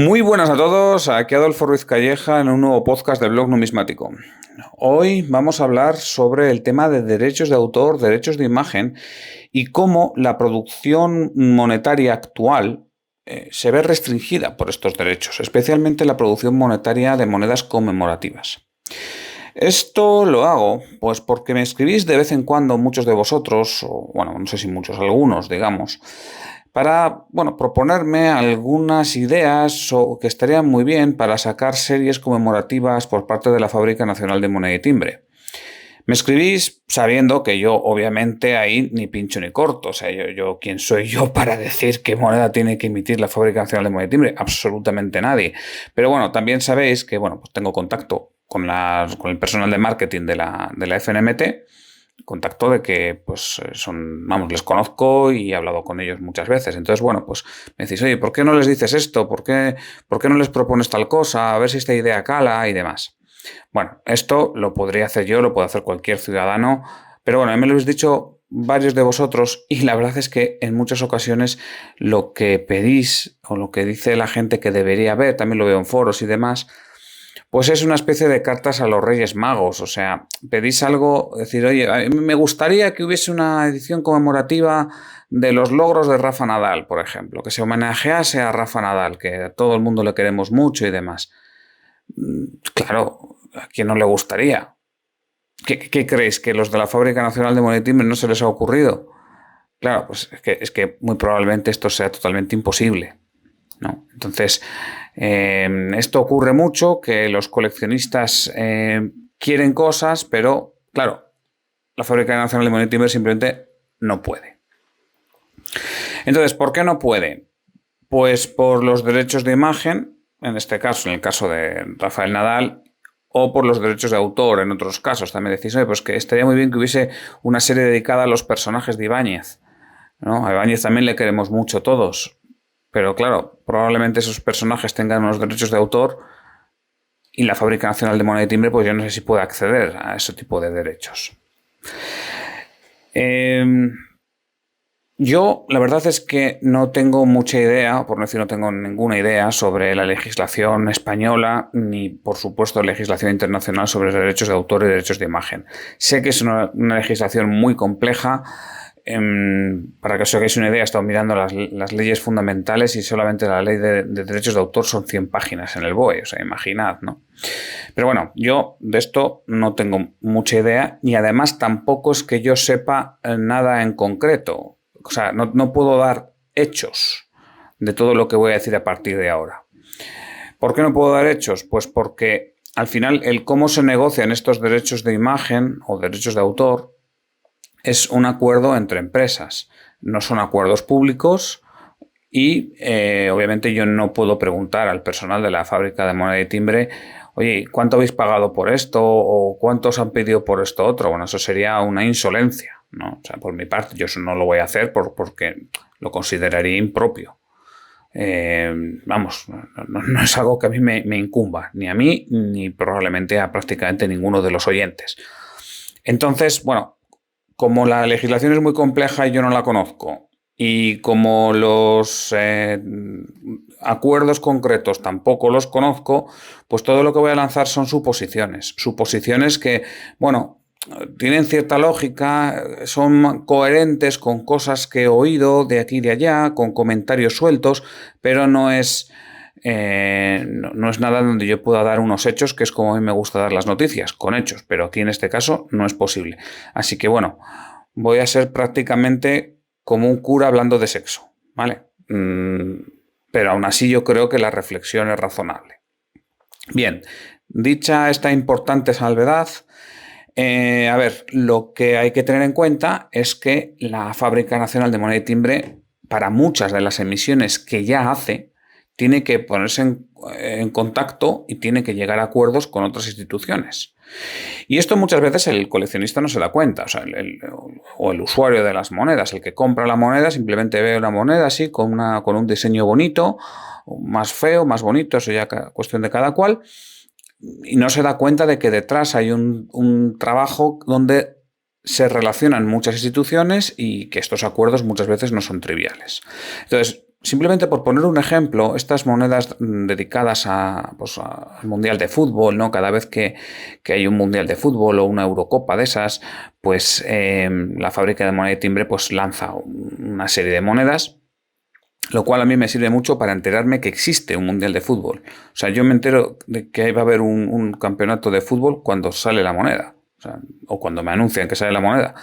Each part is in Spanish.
Muy buenas a todos, aquí Adolfo Ruiz Calleja en un nuevo podcast del blog numismático. Hoy vamos a hablar sobre el tema de derechos de autor, derechos de imagen y cómo la producción monetaria actual se ve restringida por estos derechos, especialmente la producción monetaria de monedas conmemorativas. Esto lo hago pues porque me escribís de vez en cuando muchos de vosotros, o bueno, no sé si muchos, algunos, digamos, para, bueno, proponerme algunas ideas que estarían muy bien para sacar series conmemorativas por parte de la Fábrica Nacional de Moneda y Timbre. Me escribís sabiendo que yo, obviamente, ahí ni pincho ni corto. O sea, ¿quién soy yo para decir qué moneda tiene que emitir la Fábrica Nacional de Moneda y Timbre? Absolutamente nadie. Pero bueno, también sabéis que, bueno, pues tengo contacto con el personal de marketing de la FNMT, contacto de que pues vamos, les conozco y he hablado con ellos muchas veces. Entonces, bueno, pues me decís, oye, ¿por qué no les dices esto? ¿Por qué no les propones tal cosa? A ver si esta idea cala y demás. Bueno, esto lo podría hacer yo, lo puede hacer cualquier ciudadano, pero bueno, me lo habéis dicho varios de vosotros y la verdad es que en muchas ocasiones lo que pedís o lo que dice la gente que debería haber, también lo veo en foros y demás, pues es una especie de cartas a los Reyes Magos. O sea, pedís algo, decir, oye, a mí me gustaría que hubiese una edición conmemorativa de los logros de Rafa Nadal, por ejemplo, que se homenajease a Rafa Nadal, que a todo el mundo le queremos mucho y demás. Claro, ¿a quién no le gustaría? ¿Qué creéis? ¿Que los de la Fábrica Nacional de Moneda y Timbre no se les ha ocurrido? Claro, pues es que muy probablemente esto sea totalmente imposible, ¿no? Entonces, esto ocurre mucho, que los coleccionistas quieren cosas, pero claro, la Fábrica Nacional de Moneda y Timbre simplemente no puede. Entonces, ¿por qué no puede? Pues por los derechos de imagen, en este caso, en el caso de Rafael Nadal, o por los derechos de autor, en otros casos. También decís, oye, pues que estaría muy bien que hubiese una serie dedicada a los personajes de Ibáñez, ¿no? A Ibáñez también le queremos mucho todos, pero claro, probablemente esos personajes tengan unos derechos de autor y la Fábrica Nacional de Moneda y Timbre, pues yo no sé si puede acceder a ese tipo de derechos. Yo, la verdad es que no tengo mucha idea, por no decir no tengo ninguna idea sobre la legislación española, ni por supuesto legislación internacional sobre derechos de autor y derechos de imagen. Sé que es una legislación muy compleja. Para que os hagáis una idea, he estado mirando las leyes fundamentales y solamente la ley de derechos de autor son 100 páginas en el BOE, o sea, imaginad, ¿no? Pero bueno, yo de esto no tengo mucha idea y además tampoco es que yo sepa nada en concreto. O sea, no puedo dar hechos de todo lo que voy a decir a partir de ahora. ¿Por qué no puedo dar hechos? Pues porque al final el cómo se negocian estos derechos de imagen o derechos de autor es un acuerdo entre empresas. No son acuerdos públicos y obviamente yo no puedo preguntar al personal de la fábrica de moneda y timbre, oye, ¿cuánto habéis pagado por esto? ¿O cuántos han pedido por esto otro? Bueno, eso sería una insolencia, ¿no? O sea, por mi parte, yo eso no lo voy a hacer porque lo consideraría impropio. Vamos, no es algo que a mí me incumba, ni a mí, ni probablemente a prácticamente ninguno de los oyentes. Entonces, bueno, como la legislación es muy compleja y yo no la conozco, y como los acuerdos concretos tampoco los conozco, pues todo lo que voy a lanzar son suposiciones. Suposiciones que, bueno, tienen cierta lógica, son coherentes con cosas que he oído de aquí y de allá, con comentarios sueltos, pero no es nada donde yo pueda dar unos hechos, que es como a mí me gusta dar las noticias, con hechos, pero aquí en este caso no es posible. Así que bueno, voy a ser prácticamente como un cura hablando de sexo, ¿vale? Pero aún así yo creo que la reflexión es razonable. Bien, dicha esta importante salvedad, a ver, lo que hay que tener en cuenta es que la Fábrica Nacional de Moneda y Timbre, para muchas de las emisiones que ya hace, tiene que ponerse en contacto y tiene que llegar a acuerdos con otras instituciones. Y esto muchas veces el coleccionista no se da cuenta, o el usuario de las monedas, el que compra la moneda, simplemente ve una moneda así, con un diseño bonito, más feo, más bonito, eso ya cuestión de cada cual, y no se da cuenta de que detrás hay un trabajo donde se relacionan muchas instituciones y que estos acuerdos muchas veces no son triviales. Entonces, simplemente por poner un ejemplo, estas monedas dedicadas al Mundial de Fútbol, ¿no? Cada vez que hay un Mundial de Fútbol o una Eurocopa de esas, pues la fábrica de moneda y timbre pues lanza una serie de monedas, lo cual a mí me sirve mucho para enterarme que existe un Mundial de Fútbol. O sea, yo me entero de que va a haber un campeonato de fútbol cuando sale la moneda. O cuando me anuncian que sale la moneda.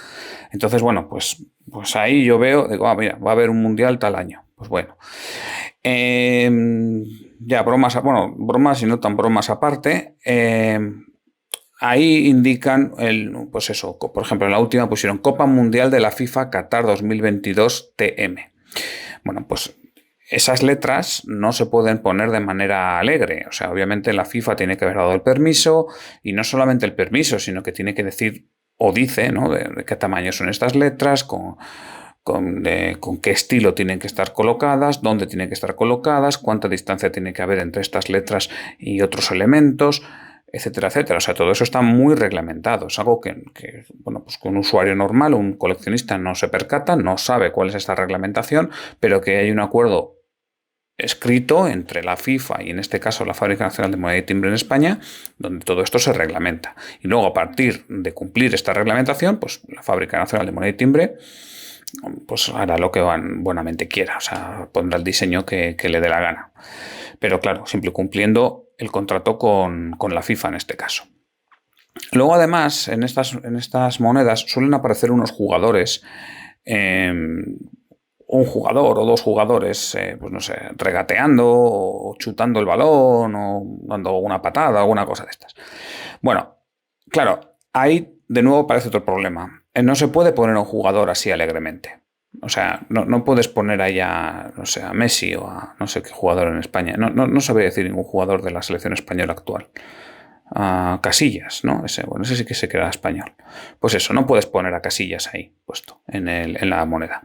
Entonces, bueno, pues ahí yo veo, digo, mira, va a haber un mundial tal año. Pues bueno. Ya, bromas y no tan bromas aparte. Ahí indican, pues eso, por ejemplo, en la última pusieron Copa Mundial de la FIFA Qatar 2022 TM. Bueno, pues esas letras no se pueden poner de manera alegre. O sea, obviamente la FIFA tiene que haber dado el permiso, y no solamente el permiso, sino que tiene que decir o dice, ¿no?, de qué tamaño son estas letras, con qué estilo tienen que estar colocadas, dónde tienen que estar colocadas, cuánta distancia tiene que haber entre estas letras y otros elementos, etcétera, etcétera. O sea, todo eso está muy reglamentado. Es algo que bueno, pues que un usuario normal, un coleccionista, no se percata, no sabe cuál es esta reglamentación, pero que hay un acuerdo escrito entre la FIFA y, en este caso, la Fábrica Nacional de Moneda y Timbre en España, donde todo esto se reglamenta. Y luego, a partir de cumplir esta reglamentación, pues la Fábrica Nacional de Moneda y Timbre pues hará lo que buenamente quiera, o sea, pondrá el diseño que le dé la gana. Pero claro, siempre cumpliendo el contrato con la FIFA en este caso. Luego, además, en estas monedas suelen aparecer unos jugadores, un jugador o dos jugadores, pues no sé, regateando o chutando el balón o dando una patada, alguna cosa de estas. Bueno, claro, ahí de nuevo aparece otro problema. No se puede poner a un jugador así alegremente. O sea, no puedes poner ahí no sé, a Messi o a no sé qué jugador en España. No sabría decir ningún jugador de la selección española actual. A Casillas, ¿no? Ese sí que se queda español. Pues eso, no puedes poner a Casillas ahí puesto en la moneda.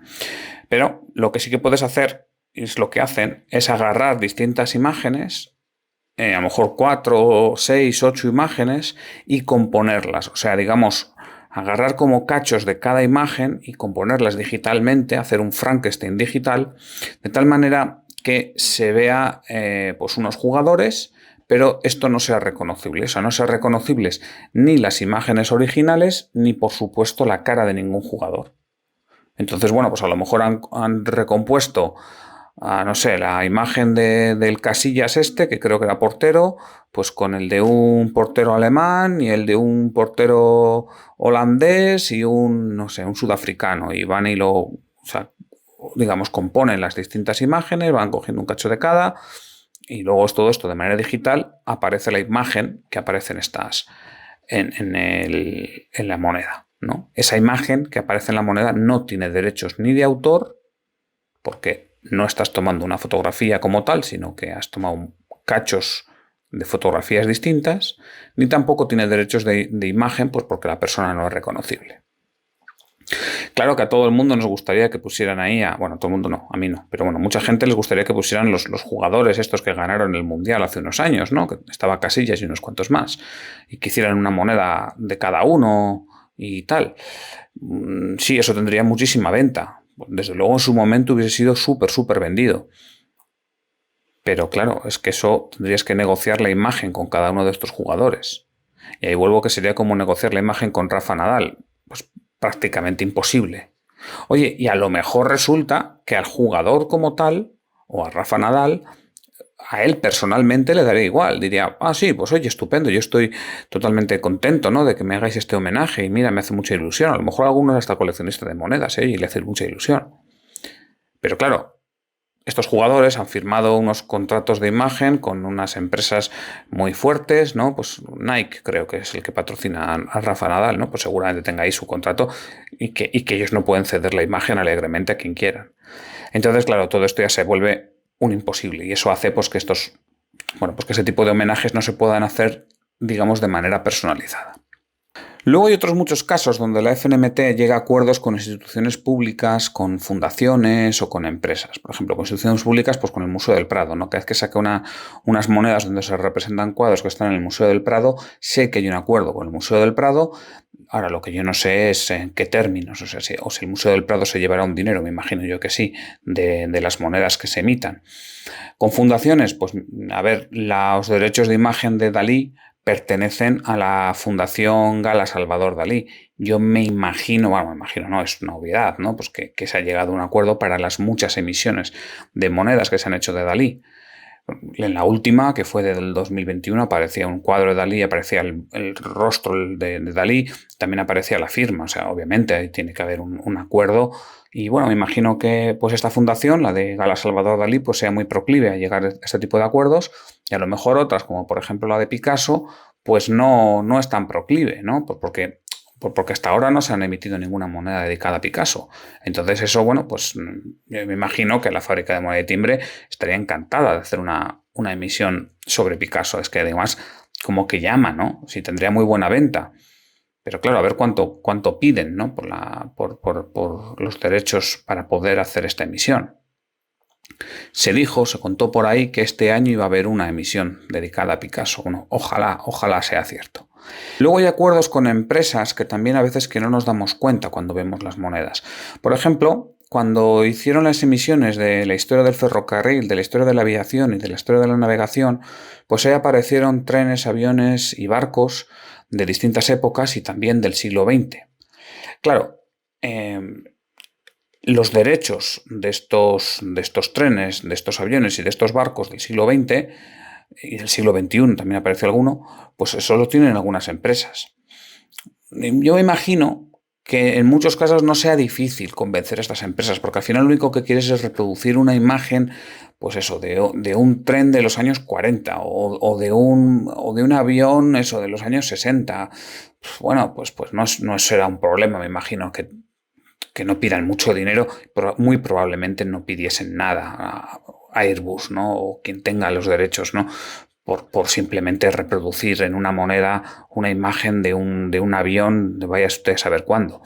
Pero lo que sí que puedes hacer, y es lo que hacen, es agarrar distintas imágenes, a lo mejor 4, 6, 8 imágenes, y componerlas. O sea, digamos, agarrar como cachos de cada imagen y componerlas digitalmente, hacer un Frankenstein digital, de tal manera que se vea pues unos jugadores, pero esto no sea reconocible. O sea, no sean reconocibles ni las imágenes originales, ni por supuesto la cara de ningún jugador. Entonces, bueno, pues a lo mejor han recompuesto, no sé, la imagen del Casillas que creo que era portero, pues con el de un portero alemán y el de un portero holandés y no sé, un sudafricano. Y van y o sea, digamos, componen las distintas imágenes, van cogiendo un cacho de cada, y luego todo esto de manera digital, aparece la imagen que aparece en la moneda, ¿no? Esa imagen que aparece en la moneda no tiene derechos ni de autor, porque no estás tomando una fotografía como tal, sino que has tomado cachos de fotografías distintas, ni tampoco tiene derechos de imagen, pues porque la persona no es reconocible. Claro que a todo el mundo nos gustaría que pusieran ahí, bueno, a todo el mundo no, a mí no, pero bueno, mucha gente les gustaría que pusieran los jugadores estos que ganaron el Mundial hace unos años, ¿no? Que estaba Casillas y unos cuantos más, y que hicieran una moneda de cada uno y tal. Sí, eso tendría muchísima venta. Desde luego en su momento hubiese sido súper vendido. Pero claro, es que eso tendrías que negociar la imagen con cada uno de estos jugadores. Y ahí vuelvo que sería como negociar la imagen con Rafa Nadal. Pues prácticamente imposible. Oye, y a lo mejor resulta que al jugador como tal, o a Rafa Nadal, a él personalmente le daría igual. Diría, sí, pues oye, estupendo, yo estoy totalmente contento, ¿no?, de que me hagáis este homenaje, y mira, me hace mucha ilusión. A lo mejor alguno es hasta coleccionista de monedas, y le hace mucha ilusión. Pero claro, estos jugadores han firmado unos contratos de imagen con unas empresas muy fuertes, ¿no? Pues Nike creo que es el que patrocina a Rafa Nadal, ¿no? Pues seguramente tenga ahí su contrato, y que ellos no pueden ceder la imagen alegremente a quien quieran. Entonces, claro, todo esto ya se vuelve un imposible, y eso hace pues que pues que ese tipo de homenajes no se puedan hacer, digamos, de manera personalizada. Luego hay otros muchos casos donde la FNMT llega a acuerdos con instituciones públicas, con fundaciones o con empresas. Por ejemplo, con instituciones públicas, pues con el Museo del Prado, ¿no? Cada vez que saca unas monedas donde se representan cuadros que están en el Museo del Prado, sé que hay un acuerdo con el Museo del Prado. Ahora, lo que yo no sé es en qué términos, o si el Museo del Prado se llevará un dinero, me imagino yo que sí, de las monedas que se emitan. Con fundaciones, pues a ver, los derechos de imagen de Dalí pertenecen a la Fundación Gala Salvador Dalí. Yo me imagino, bueno, me imagino, no, es una obviedad, ¿no? Pues que se ha llegado a un acuerdo para las muchas emisiones de monedas que se han hecho de Dalí. En la última, que fue del 2021, aparecía un cuadro de Dalí, aparecía el rostro de Dalí, también aparecía la firma. O sea, obviamente ahí tiene que haber un acuerdo. Y bueno, me imagino que pues esta fundación, la de Gala Salvador Dalí, pues sea muy proclive a llegar a este tipo de acuerdos. Y a lo mejor otras, como por ejemplo la de Picasso, pues no es tan proclive, ¿no? Porque hasta ahora no se han emitido ninguna moneda dedicada a Picasso. Entonces eso, bueno, pues yo me imagino que la fábrica de moneda de timbre estaría encantada de hacer una emisión sobre Picasso. Es que además como que llama, ¿no? Sí, tendría muy buena venta. Pero claro, a ver cuánto piden, ¿no? Por los derechos para poder hacer esta emisión. Se contó por ahí que este año iba a haber una emisión dedicada a Picasso. Bueno, ojalá sea cierto. Luego hay acuerdos con empresas que también a veces que no nos damos cuenta cuando vemos las monedas. Por ejemplo, cuando hicieron las emisiones de la historia del ferrocarril, de la historia de la aviación y de la historia de la navegación, pues ahí aparecieron trenes, aviones y barcos de distintas épocas y también del siglo XX. Claro, los derechos de estos trenes, de estos aviones y de estos barcos del siglo XX y del siglo XXI también apareció alguno, pues eso lo tienen algunas empresas. Yo me imagino que en muchos casos no sea difícil convencer a estas empresas, porque al final lo único que quieres es reproducir una imagen, pues eso, de un tren de los años 40 o de un avión, eso, de los años 60. Bueno, pues no será un problema, me imagino que no pidan mucho dinero, pero muy probablemente no pidiesen nada a Airbus, ¿no? O quien tenga los derechos, ¿no? Por simplemente reproducir en una moneda una imagen de un avión, de vaya usted a saber cuándo.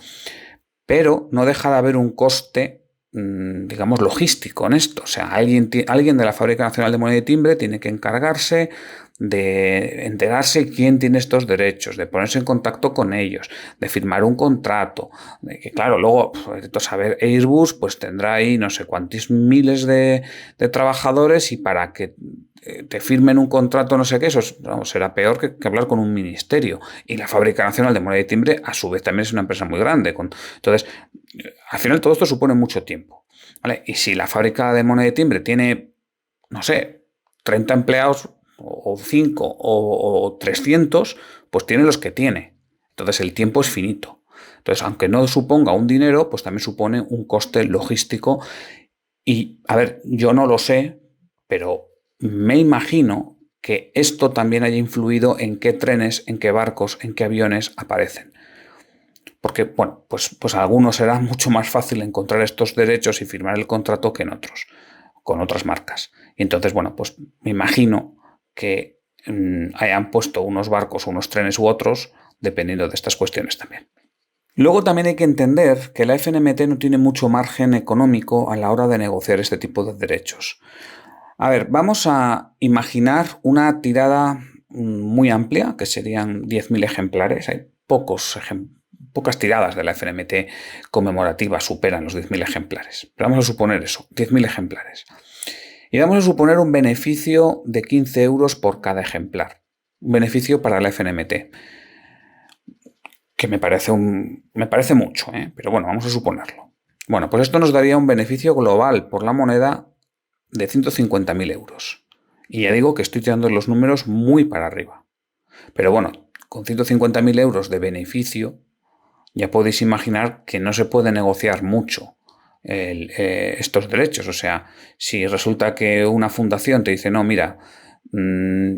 Pero no deja de haber un coste, digamos, logístico en esto. O sea, alguien de la Fábrica Nacional de Moneda y Timbre tiene que encargarse de enterarse quién tiene estos derechos, de ponerse en contacto con ellos, de firmar un contrato, de que claro, luego, saber, Airbus pues tendrá ahí no sé cuántos miles de trabajadores y para que te firmen un contrato no sé qué, eso vamos, será peor que hablar con un ministerio. Y la Fábrica Nacional de Moneda y Timbre a su vez también es una empresa muy grande. Entonces, al final todo esto supone mucho tiempo, ¿vale? Y si la Fábrica de Moneda y Timbre tiene, no sé, 30 empleados o 5 o 300, pues tiene los que tiene. Entonces el tiempo es finito. Entonces, aunque no suponga un dinero, pues también supone un coste logístico. Y, a ver, yo no lo sé, pero me imagino que esto también haya influido en qué trenes, en qué barcos, en qué aviones aparecen. Porque, bueno, pues a algunos será mucho más fácil encontrar estos derechos y firmar el contrato que en otros, con otras marcas. Y entonces, bueno, pues me imagino que hayan puesto unos barcos, unos trenes u otros, dependiendo de estas cuestiones también. Luego también hay que entender que la FNMT no tiene mucho margen económico a la hora de negociar este tipo de derechos. A ver, vamos a imaginar una tirada muy amplia, que serían 10.000 ejemplares. Hay pocas tiradas de la FNMT conmemorativas superan los 10.000 ejemplares. Pero vamos a suponer eso, 10.000 ejemplares. Y vamos a suponer un beneficio de 15 euros por cada ejemplar. Un beneficio para la FNMT. Que me parece mucho, pero bueno, vamos a suponerlo. Bueno, pues esto nos daría un beneficio global por la moneda de 150.000 euros. Y ya digo que estoy tirando los números muy para arriba. Pero bueno, con 150.000 euros de beneficio, ya podéis imaginar que no se puede negociar mucho estos derechos. O sea, si resulta que una fundación te dice, no, mira,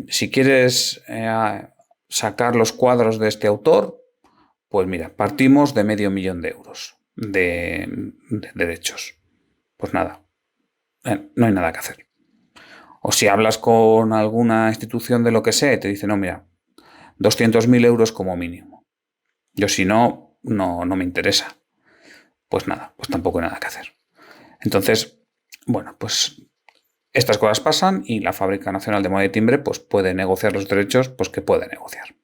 si quieres sacar los cuadros de este autor, pues mira, partimos de 500.000 euros de derechos. Pues nada, no hay nada que hacer. O si hablas con alguna institución de lo que sea y te dice, no, mira, 200.000 euros como mínimo. Yo si no, no me interesa. Pues nada, pues tampoco hay nada que hacer. Entonces, bueno, pues estas cosas pasan y la Fábrica Nacional de Moneda y Timbre pues puede negociar los derechos pues que puede negociar.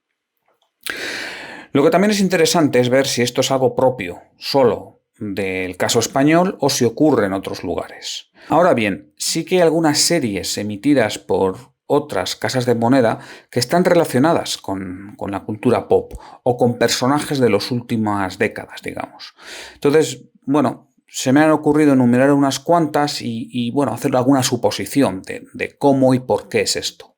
Lo que también es interesante es ver si esto es algo propio, solo del caso español o si ocurre en otros lugares. Ahora bien, sí que hay algunas series emitidas por otras casas de moneda que están relacionadas con la cultura pop o con personajes de las últimas décadas, digamos. Entonces, bueno, se me han ocurrido enumerar unas cuantas y bueno, hacer alguna suposición de cómo y por qué es esto.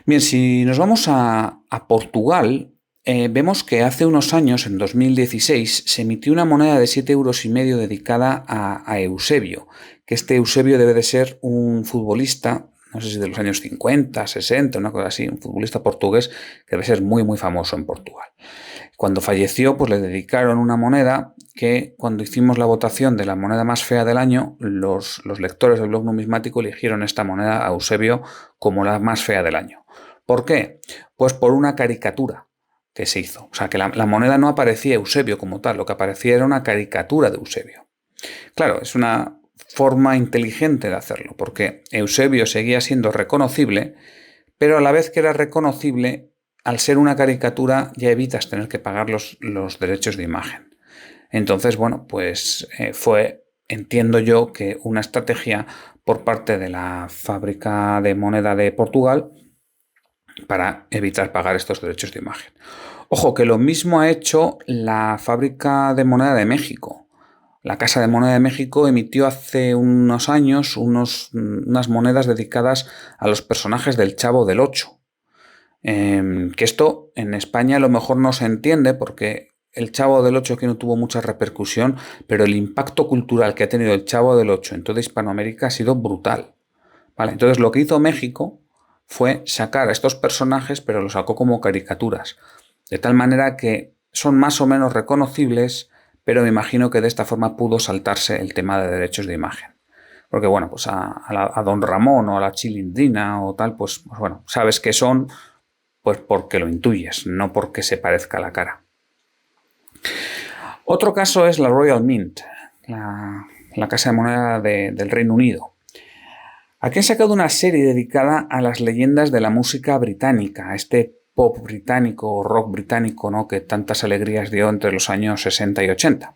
Bien, si nos vamos a Portugal, vemos que hace unos años, en 2016, se emitió una moneda de 7,5 € dedicada a Eusebio, que este Eusebio debe de ser un futbolista, no sé si de los años 50, 60, una cosa así, un futbolista portugués que debe ser muy, muy famoso en Portugal. Cuando falleció, pues le dedicaron una moneda que cuando hicimos la votación de la moneda más fea del año, los lectores del blog numismático eligieron esta moneda a Eusebio como la más fea del año. ¿Por qué? Pues por una caricatura que se hizo. O sea, que la moneda no aparecía Eusebio como tal, lo que aparecía era una caricatura de Eusebio. Claro, es una forma inteligente de hacerlo, porque Eusebio seguía siendo reconocible, pero a la vez que era reconocible, al ser una caricatura ya evitas tener que pagar los derechos de imagen. Entonces, bueno, pues fue, entiendo yo, que una estrategia por parte de la Fábrica de Moneda de Portugal para evitar pagar estos derechos de imagen. Ojo, que lo mismo ha hecho la Fábrica de Moneda de México. La Casa de Moneda de México emitió hace unos años unas monedas dedicadas a los personajes del Chavo del Ocho. Que esto en España a lo mejor no se entiende porque el Chavo del Ocho aquí no tuvo mucha repercusión, pero el impacto cultural que ha tenido el Chavo del Ocho en toda Hispanoamérica ha sido brutal. ¿Vale? Entonces lo que hizo México fue sacar a estos personajes, pero los sacó como caricaturas. De tal manera que son más o menos reconocibles, pero me imagino que de esta forma pudo saltarse el tema de derechos de imagen. Porque bueno, pues a Don Ramón o a la Chilindrina o tal, pues bueno, sabes que son, pues porque lo intuyes, no porque se parezca a la cara. Otro caso es la Royal Mint, la casa de moneda del Reino Unido. Aquí han sacado una serie dedicada a las leyendas de la música británica, a este pop británico o rock británico, ¿no?, que tantas alegrías dio entre los años 60 y 80.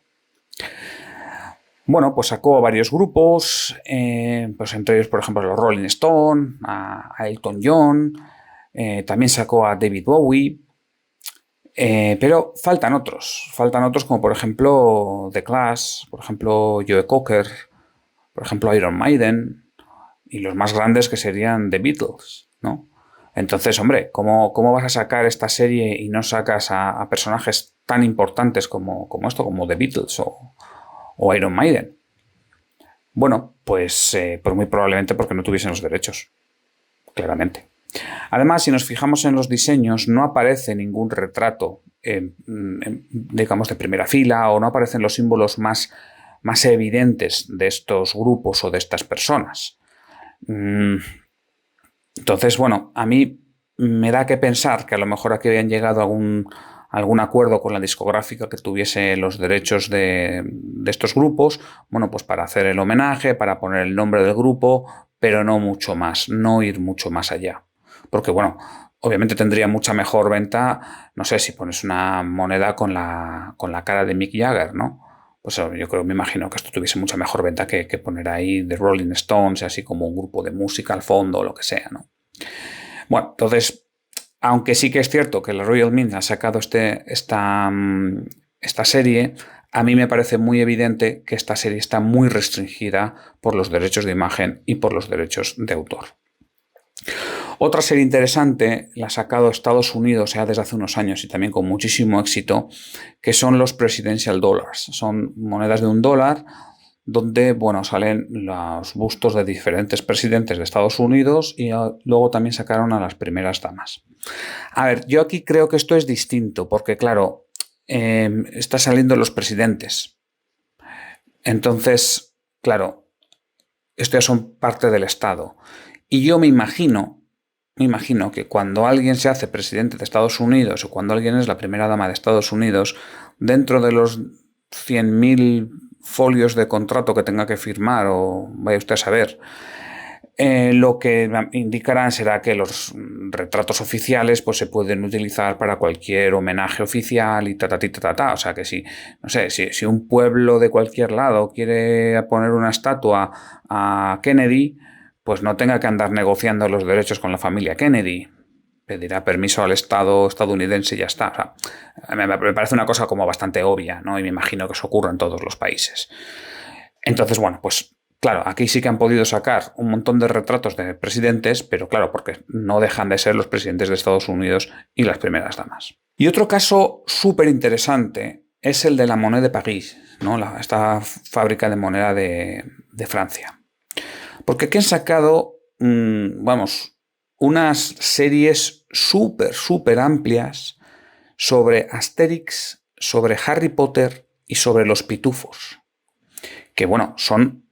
Bueno, pues sacó a varios grupos, pues entre ellos, por ejemplo, los Rolling Stones, a Elton John, también sacó a David Bowie, pero faltan otros como por ejemplo The Clash, por ejemplo Joe Cocker, por ejemplo Iron Maiden, y los más grandes que serían The Beatles, ¿no? Entonces, hombre, ¿cómo vas a sacar esta serie y no sacas a personajes tan importantes como esto, como The Beatles o Iron Maiden? Bueno, pues muy probablemente porque no tuviesen los derechos, claramente. Además, si nos fijamos en los diseños, no aparece ningún retrato, digamos, de primera fila, o no aparecen los símbolos más evidentes de estos grupos o de estas personas. Entonces, bueno, a mí me da que pensar que a lo mejor aquí habían llegado a algún acuerdo con la discográfica que tuviese los derechos de estos grupos, bueno, pues para hacer el homenaje, para poner el nombre del grupo, pero no mucho más, no ir mucho más allá. Porque, bueno, obviamente tendría mucha mejor venta, no sé, si pones una moneda con la cara de Mick Jagger, ¿no? Pues yo me imagino que esto tuviese mucha mejor venta que poner ahí The Rolling Stones, así como un grupo de música al fondo o lo que sea, ¿no? Bueno, entonces, aunque sí que es cierto que la Royal Mint ha sacado esta serie, a mí me parece muy evidente que esta serie está muy restringida por los derechos de imagen y por los derechos de autor. Otra serie interesante la ha sacado Estados Unidos ya desde hace unos años y también con muchísimo éxito, que son los Presidential Dollars. Son monedas de $1 donde, bueno, salen los bustos de diferentes presidentes de Estados Unidos y luego también sacaron a las primeras damas. A ver, yo aquí creo que esto es distinto porque, claro, está saliendo los presidentes. Entonces, claro, estos ya son parte del Estado. Y yo me imagino me imagino que cuando alguien se hace presidente de Estados Unidos o cuando alguien es la primera dama de Estados Unidos, dentro de los 100.000 folios de contrato que tenga que firmar, o vaya usted a saber, lo que indicarán será que los retratos oficiales pues, se pueden utilizar para cualquier homenaje oficial y ta. O sea que si, no sé, si un pueblo de cualquier lado quiere poner una estatua a Kennedy, pues no tenga que andar negociando los derechos con la familia Kennedy. Pedirá permiso al Estado estadounidense y ya está. O sea, me parece una cosa como bastante obvia, ¿no? Y me imagino que eso ocurre en todos los países. Entonces, bueno, pues claro, aquí sí que han podido sacar un montón de retratos de presidentes, pero claro, porque no dejan de ser los presidentes de Estados Unidos y las primeras damas. Y otro caso súper interesante es el de la Monnaie de París, ¿no? Esta fábrica de moneda de Francia. Porque aquí han sacado, unas series súper amplias sobre Asterix, sobre Harry Potter y sobre los pitufos. Que bueno, son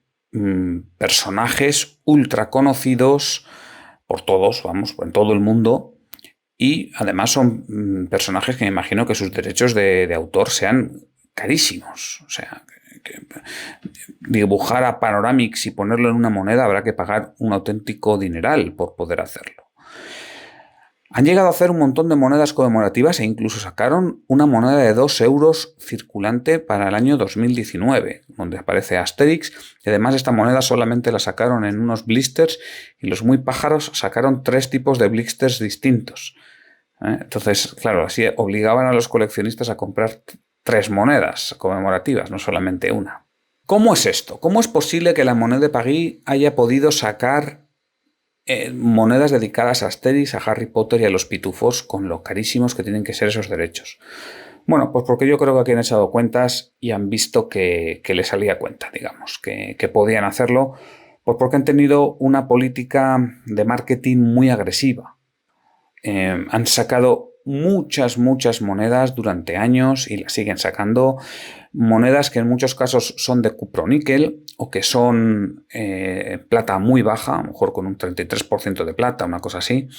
personajes ultra conocidos por todos, en todo el mundo, y además son personajes que me imagino que sus derechos de autor sean carísimos. O sea, que dibujar a Panoramix y ponerlo en una moneda habrá que pagar un auténtico dineral por poder hacerlo. Han llegado a hacer un montón de monedas conmemorativas e incluso sacaron una moneda de 2 euros circulante para el año 2019, donde aparece Asterix, y además esta moneda solamente la sacaron en unos blisters y los muy pájaros sacaron 3 tipos de blisters distintos. Entonces, claro, así obligaban a los coleccionistas a comprar 3 monedas conmemorativas, no solamente una. ¿Cómo es esto? ¿Cómo es posible que la Monnaie de París haya podido sacar monedas dedicadas a Asterix, a Harry Potter y a los pitufos, con lo carísimos que tienen que ser esos derechos? Bueno, pues porque yo creo que aquí han echado cuentas y han visto que les salía cuenta, digamos, que podían hacerlo, pues porque han tenido una política de marketing muy agresiva. Han sacado muchas monedas durante años y las siguen sacando. Monedas que en muchos casos son de cuproníquel o que son plata muy baja, a lo mejor con un 33% de plata, una cosa así,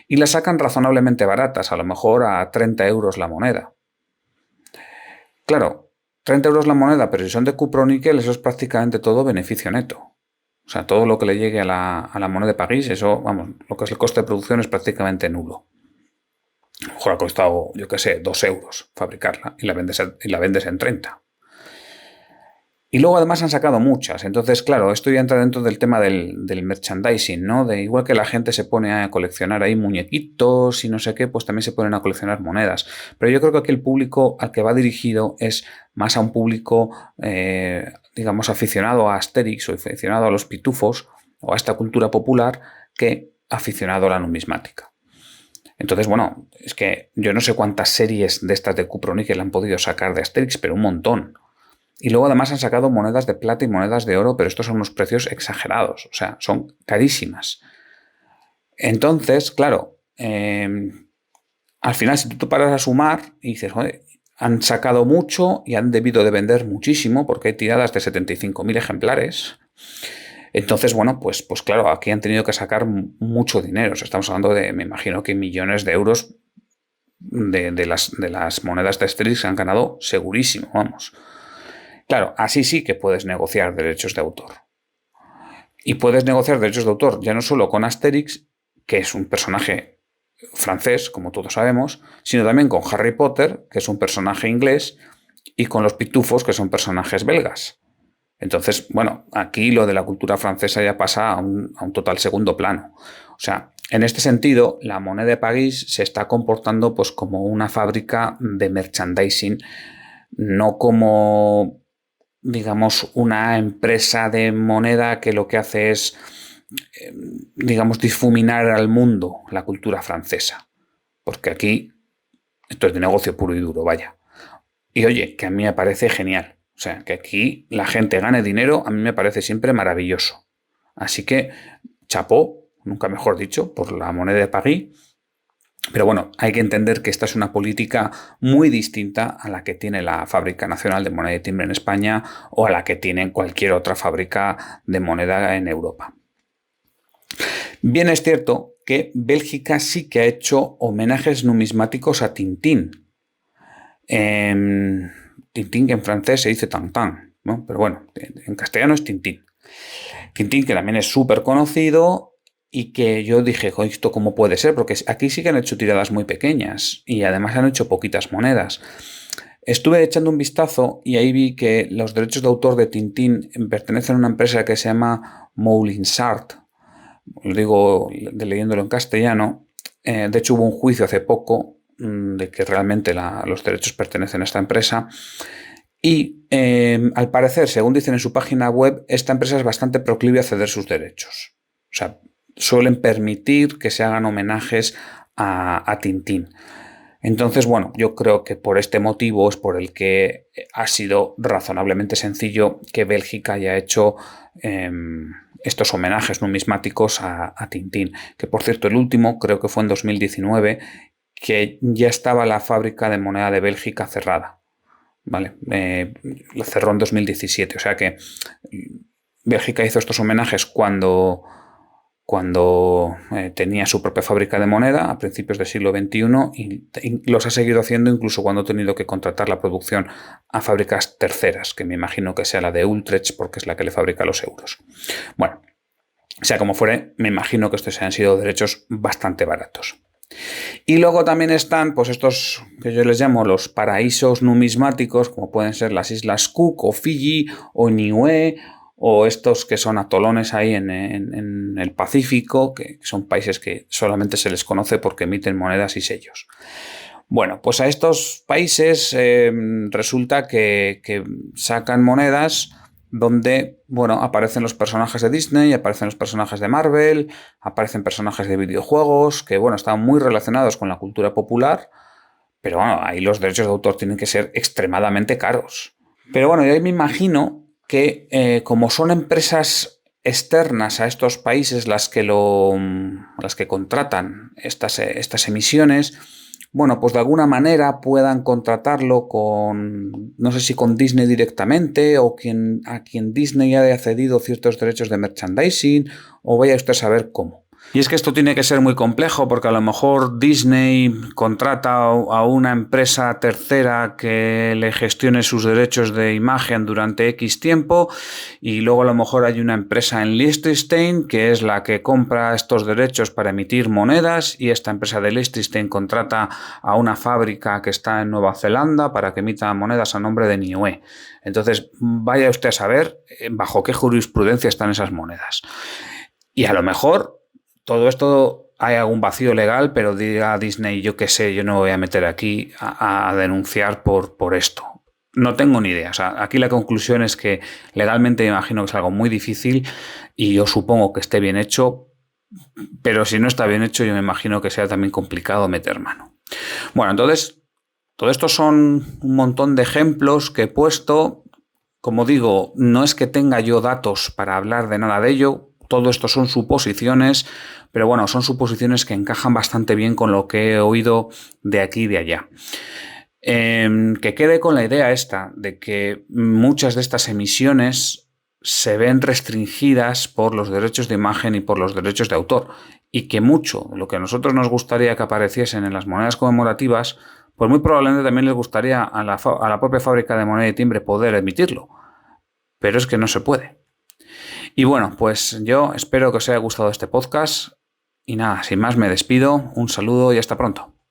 y las sacan razonablemente baratas, a lo mejor a 30 euros la moneda. Claro, 30 euros la moneda, pero si son de cuproníquel, eso es prácticamente todo beneficio neto. O sea, todo lo que le llegue a la Monnaie de París, eso, lo que es el coste de producción es prácticamente nulo. A lo mejor ha costado, yo qué sé, 2 euros fabricarla y la vendes en 30. Y luego además han sacado muchas. Entonces, claro, esto ya entra dentro del tema del merchandising, ¿no? De igual que la gente se pone a coleccionar ahí muñequitos y no sé qué, pues también se ponen a coleccionar monedas. Pero yo creo que aquí el público al que va dirigido es más a un público, digamos, aficionado a Asterix o aficionado a los pitufos o a esta cultura popular que aficionado a la numismática. Entonces, bueno, es que yo no sé cuántas series de estas de cuproníquel han podido sacar de Asterix, pero un montón. Y luego además han sacado monedas de plata y monedas de oro, pero estos son unos precios exagerados, o sea, son carísimas. Entonces, claro, al final si tú te paras a sumar y dices, joder, han sacado mucho y han debido de vender muchísimo porque hay tiradas de 75.000 ejemplares. Entonces, bueno, pues claro, aquí han tenido que sacar mucho dinero. O sea, estamos hablando de, me imagino que millones de euros de las monedas de Asterix que han ganado segurísimo, vamos. Claro, así sí que puedes negociar derechos de autor. Y puedes negociar derechos de autor ya no solo con Asterix, que es un personaje francés, como todos sabemos, sino también con Harry Potter, que es un personaje inglés, y con los pitufos, que son personajes belgas. Entonces, bueno, aquí lo de la cultura francesa ya pasa a un total segundo plano. O sea, en este sentido, la Monnaie de París se está comportando pues como una fábrica de merchandising, no como, digamos, una empresa de moneda que lo que hace es, digamos, difuminar al mundo la cultura francesa. Porque aquí esto es de negocio puro y duro, vaya. Y oye, que a mí me parece genial. O sea, que aquí la gente gane dinero, a mí me parece siempre maravilloso. Así que, chapó, nunca mejor dicho, por la Monnaie de París. Pero bueno, hay que entender que esta es una política muy distinta a la que tiene la Fábrica Nacional de Moneda y Timbre en España o a la que tiene cualquier otra fábrica de moneda en Europa. Bien es cierto que Bélgica sí que ha hecho homenajes numismáticos a Tintín. Tintín, que en francés se dice Tintin, ¿no? Pero bueno, en castellano es Tintín. Tintín, que también es súper conocido y que yo dije, "Joder, ¿esto cómo puede ser?". Porque aquí sí que han hecho tiradas muy pequeñas y además han hecho poquitas monedas. Estuve echando un vistazo y ahí vi que los derechos de autor de Tintín pertenecen a una empresa que se llama Moulinsart. Lo digo leyéndolo en castellano. De hecho, hubo un juicio hace poco de que realmente los derechos pertenecen a esta empresa. Y al parecer, según dicen en su página web, esta empresa es bastante proclive a ceder sus derechos. O sea, suelen permitir que se hagan homenajes a Tintín. Entonces, bueno, yo creo que por este motivo es por el que ha sido razonablemente sencillo que Bélgica haya hecho estos homenajes numismáticos a Tintín. Que por cierto, el último creo que fue en 2019, que ya estaba la fábrica de moneda de Bélgica cerrada. ¿Vale? Lo cerró en 2017. O sea que Bélgica hizo estos homenajes cuando tenía su propia fábrica de moneda a principios del siglo XXI y los ha seguido haciendo incluso cuando ha tenido que contratar la producción a fábricas terceras, que me imagino que sea la de Utrecht porque es la que le fabrica los euros. Bueno, sea como fuere, me imagino que estos han sido derechos bastante baratos. Y luego también están pues estos que yo les llamo los paraísos numismáticos, como pueden ser las islas Cook o Fiji o Niue, o estos que son atolones ahí en el Pacífico, que son países que solamente se les conoce porque emiten monedas y sellos. Bueno, pues a estos países resulta que sacan monedas donde, bueno, aparecen los personajes de Disney, aparecen los personajes de Marvel, aparecen personajes de videojuegos, que, bueno, están muy relacionados con la cultura popular, pero bueno, ahí los derechos de autor tienen que ser extremadamente caros. Pero bueno, yo me imagino que como son empresas externas a estos países las que contratan estas emisiones, bueno, pues de alguna manera puedan contratarlo con, no sé si con Disney directamente o a quien Disney haya cedido ciertos derechos de merchandising, o vaya usted a saber cómo. Y es que esto tiene que ser muy complejo porque a lo mejor Disney contrata a una empresa tercera que le gestione sus derechos de imagen durante X tiempo y luego a lo mejor hay una empresa en Liechtenstein que es la que compra estos derechos para emitir monedas y esta empresa de Liechtenstein contrata a una fábrica que está en Nueva Zelanda para que emita monedas a nombre de Niue. Entonces, vaya usted a saber bajo qué jurisprudencia están esas monedas. Y a lo mejor todo esto hay algún vacío legal, pero diga Disney, yo qué sé, yo no me voy a meter aquí a denunciar por esto. No tengo ni idea. O sea, aquí la conclusión es que legalmente me imagino que es algo muy difícil y yo supongo que esté bien hecho, pero si no está bien hecho yo me imagino que sea también complicado meter mano. Bueno, entonces, todo esto son un montón de ejemplos que he puesto. Como digo, no es que tenga yo datos para hablar de nada de ello. Todo esto son suposiciones, pero bueno, son suposiciones que encajan bastante bien con lo que he oído de aquí y de allá. Que quede con la idea esta de que muchas de estas emisiones se ven restringidas por los derechos de imagen y por los derechos de autor y que mucho de lo que a nosotros nos gustaría que apareciesen en las monedas conmemorativas, pues muy probablemente también les gustaría a la propia fábrica de moneda y timbre poder emitirlo, pero es que no se puede. Y bueno, pues yo espero que os haya gustado este podcast y nada, sin más me despido, un saludo y hasta pronto.